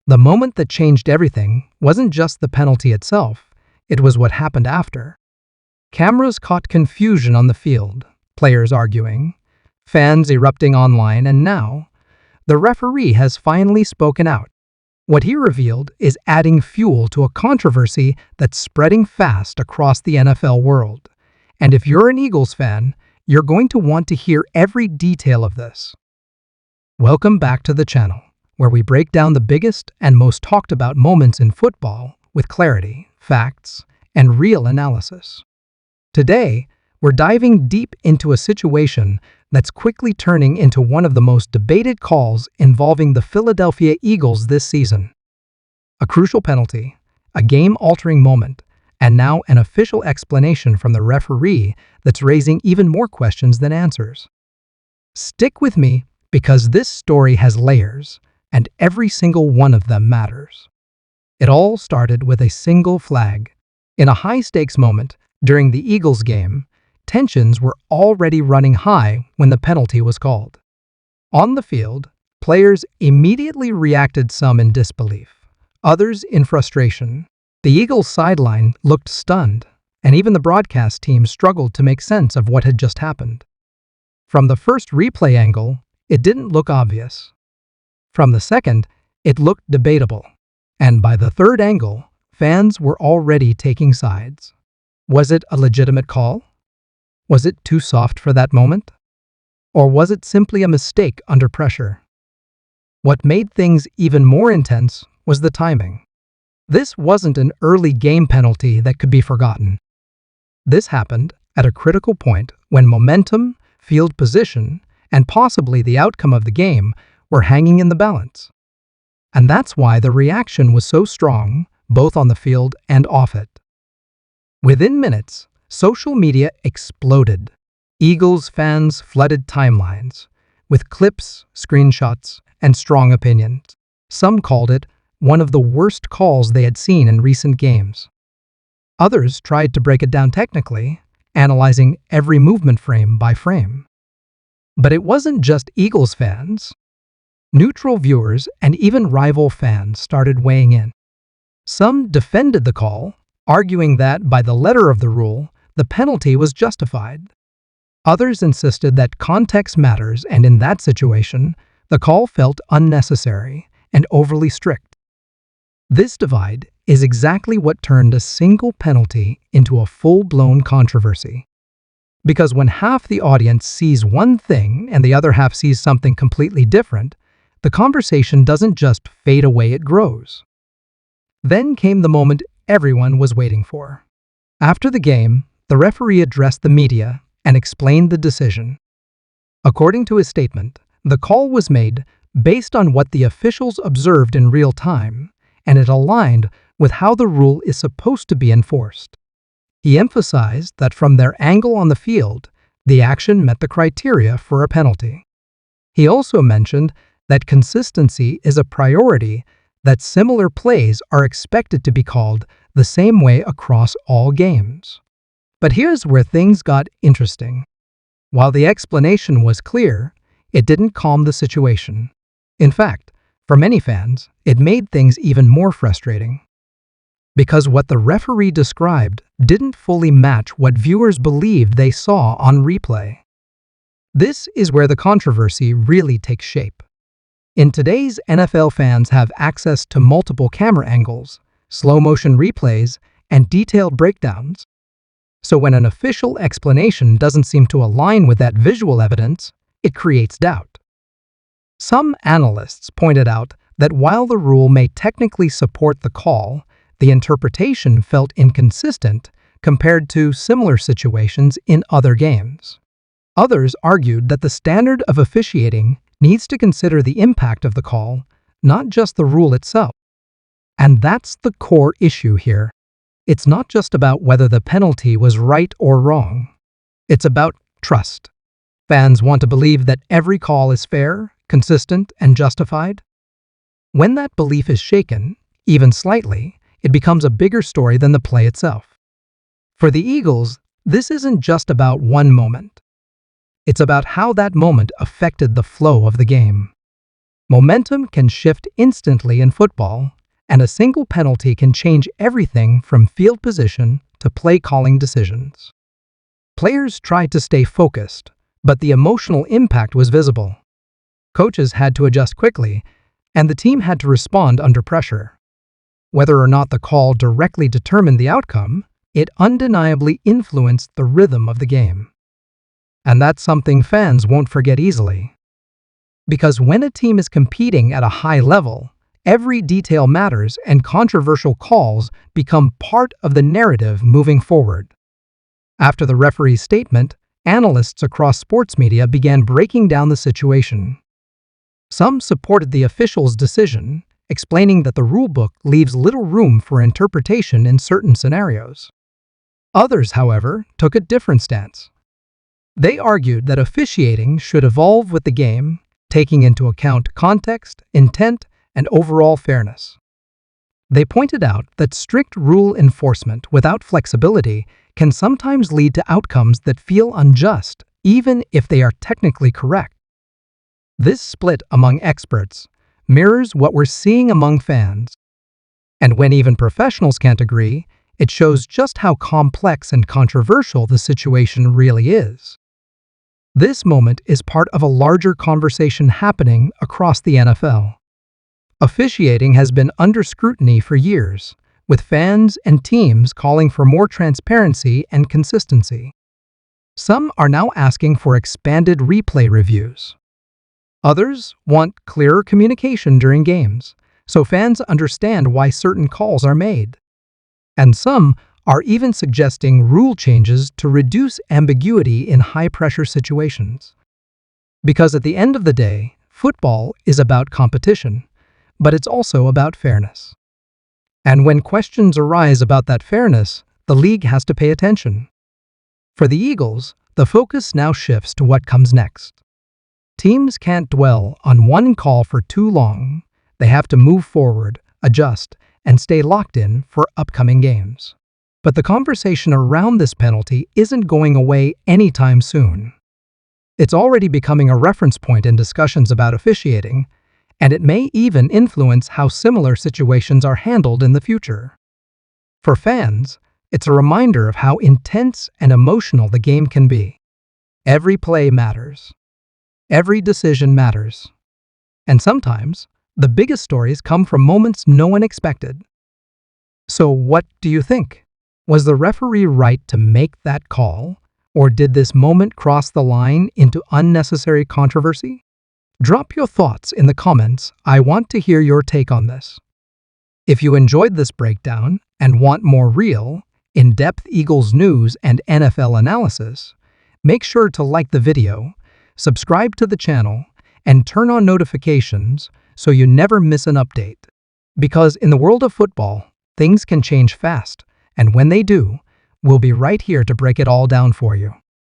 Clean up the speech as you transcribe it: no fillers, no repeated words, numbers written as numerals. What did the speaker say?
The moment that changed everything wasn't just the penalty itself, it was what happened after. Cameras caught confusion on the field, players arguing, fans erupting online, and now, the referee has finally spoken out. What he revealed is adding fuel to a controversy that's spreading fast across the NFL world. And if you're an Eagles fan, you're going to want to hear every detail of this. Welcome back to the channel, where we break down the biggest and most talked about moments in football with clarity, facts, and real analysis. Today, we're diving deep into a situation that's quickly turning into one of the most debated calls involving the Philadelphia Eagles this season. A crucial penalty, a game-altering moment, and now an official explanation from the referee that's raising even more questions than answers. Stick with me because this story has layers, and every single one of them matters. It all started with a single flag. In a high-stakes moment during the Eagles game, tensions were already running high when the penalty was called. On the field, players immediately reacted, some in disbelief, others in frustration. The Eagles sideline looked stunned, and even the broadcast team struggled to make sense of what had just happened. From the first replay angle, it didn't look obvious. From the second, it looked debatable. And by the third angle, fans were already taking sides. Was it a legitimate call? Was it too soft for that moment? Or was it simply a mistake under pressure? What made things even more intense was the timing. This wasn't an early game penalty that could be forgotten. This happened at a critical point when momentum, field position, and possibly the outcome of the game were hanging in the balance. And that's why the reaction was so strong, both on the field and off it. Within minutes, social media exploded. Eagles fans flooded timelines with clips, screenshots, and strong opinions. Some called it one of the worst calls they had seen in recent games. Others tried to break it down technically, analyzing every movement frame by frame. But it wasn't just Eagles fans. Neutral viewers and even rival fans started weighing in. Some defended the call, arguing that by the letter of the rule, the penalty was justified. Others insisted that context matters, and in that situation, the call felt unnecessary and overly strict. This divide is exactly what turned a single penalty into a full-blown controversy. Because when half the audience sees one thing and the other half sees something completely different, the conversation doesn't just fade away, it grows. Then came the moment everyone was waiting for. After the game, the referee addressed the media and explained the decision. According to his statement, the call was made based on what the officials observed in real time, and it aligned with how the rule is supposed to be enforced. He emphasized that from their angle on the field, the action met the criteria for a penalty. He also mentioned that consistency is a priority, that similar plays are expected to be called the same way across all games. But here's where things got interesting. While the explanation was clear, it didn't calm the situation. In fact, for many fans, it made things even more frustrating. Because what the referee described didn't fully match what viewers believed they saw on replay. This is where the controversy really takes shape. In today's NFL, fans have access to multiple camera angles, slow-motion replays, and detailed breakdowns. So when an official explanation doesn't seem to align with that visual evidence, it creates doubt. Some analysts pointed out that while the rule may technically support the call, the interpretation felt inconsistent compared to similar situations in other games. Others argued that the standard of officiating needs to consider the impact of the call, not just the rule itself. And that's the core issue here. It's not just about whether the penalty was right or wrong. It's about trust. Fans want to believe that every call is fair, consistent, and justified. When that belief is shaken, even slightly, it becomes a bigger story than the play itself. For the Eagles, this isn't just about one moment. It's about how that moment affected the flow of the game. Momentum can shift instantly in football, and a single penalty can change everything from field position to play-calling decisions. Players tried to stay focused, but the emotional impact was visible. Coaches had to adjust quickly, and the team had to respond under pressure. Whether or not the call directly determined the outcome, it undeniably influenced the rhythm of the game. And that's something fans won't forget easily. Because when a team is competing at a high level, every detail matters and controversial calls become part of the narrative moving forward. After the referee's statement, analysts across sports media began breaking down the situation. Some supported the official's decision, explaining that the rulebook leaves little room for interpretation in certain scenarios. Others, however, took a different stance. They argued that officiating should evolve with the game, taking into account context, intent, and overall fairness. They pointed out that strict rule enforcement without flexibility can sometimes lead to outcomes that feel unjust, even if they are technically correct. This split among experts mirrors what we're seeing among fans. And when even professionals can't agree, it shows just how complex and controversial the situation really is. This moment is part of a larger conversation happening across the NFL. Officiating has been under scrutiny for years, with fans and teams calling for more transparency and consistency. Some are now asking for expanded replay reviews. Others want clearer communication during games, so fans understand why certain calls are made. And some are even suggesting rule changes to reduce ambiguity in high-pressure situations. Because at the end of the day, football is about competition, but it's also about fairness. And when questions arise about that fairness, the league has to pay attention. For the Eagles, the focus now shifts to what comes next. Teams can't dwell on one call for too long. They have to move forward, adjust, and stay locked in for upcoming games. But the conversation around this penalty isn't going away anytime soon. It's already becoming a reference point in discussions about officiating, and it may even influence how similar situations are handled in the future. For fans, it's a reminder of how intense and emotional the game can be. Every play matters. Every decision matters. And sometimes, the biggest stories come from moments no one expected. So what do you think? Was the referee right to make that call, or did this moment cross the line into unnecessary controversy? Drop your thoughts in the comments. I want to hear your take on this. If you enjoyed this breakdown and want more real, in-depth Eagles news and NFL analysis, make sure to like the video, subscribe to the channel, and turn on notifications so you never miss an update. Because in the world of football, things can change fast, and when they do, we'll be right here to break it all down for you.